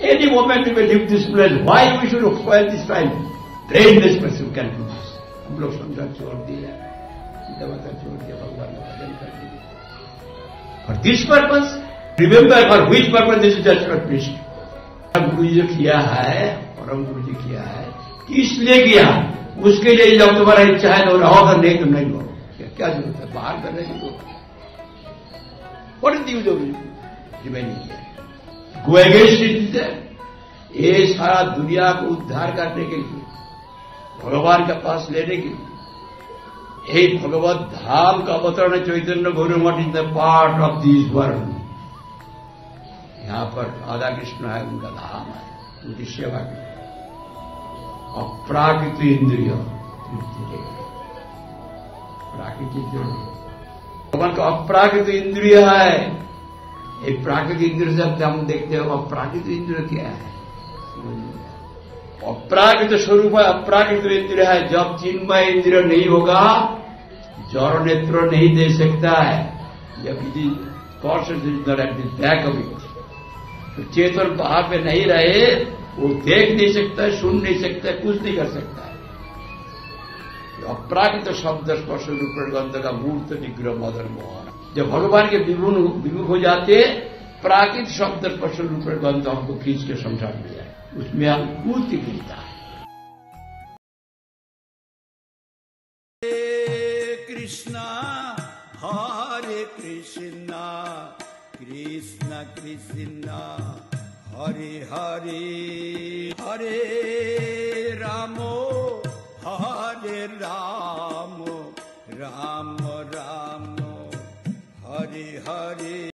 Any moment we may leave this place. Why we should spoil this time? Brainless person can do this. हम लोग संसार छोड़ दिया, सीता माता छोड़ दिया, भगवान का भजन कर दिया. For this purpose, remember for which purpose this is just for preached. गुरु जी जो किया है, परम गुरु जी किया है, किस लिए किया? उसके लिए जब तुम्हारा इच्छा है तो रहो, अगर नहीं तो नहीं हो. क्या जरूरत है बाहर करने की? तो What is the use of remaining here? Go against it. ये सारा दुनिया को उद्धार करने के लिए, भगवान के पास लेने के लिए, हे भगवत धाम का अवतरण Chaitanya Gaurmath is the part of this world. यहां पर राधा कृष्ण है, उनका धाम है, उनकी सेवा की. अप्राकृत इंद्रिय प्राकृतिक भगवान का अप्राकृत इंद्रिय है. एक प्राकृतिक इंद्रिय से हम देखते हो, अप्राकृत इंद्रिय क्या है? अप्राकृत स्वरूप है, अप्राकृत इंद्रिय है. जब चिन्मय इंद्रिय नहीं होगा, जड़ नेत्र नहीं दे सकता है. जब बैक ऑफ इट, तो चेतन बाहर पे नहीं रहे, वो देख नहीं सकता है, सुन नहीं सकता है, कुछ नहीं कर सकता है. अप्राकृत शब्द स्पर्श रूप गंध का मूर्त निग्रह मदन मोहन. जब भगवान के विमुख हो जाते, प्राकृत शब्द स्पर्श रूप गंध हमको खींच के समझा दिया है, उसमें हम मूर्ति गिरता है. कृष्णा हरे कृष्णा कृष्ण कृष्ण हरे हरे हरे राम हरे राम राम राम हरे हरे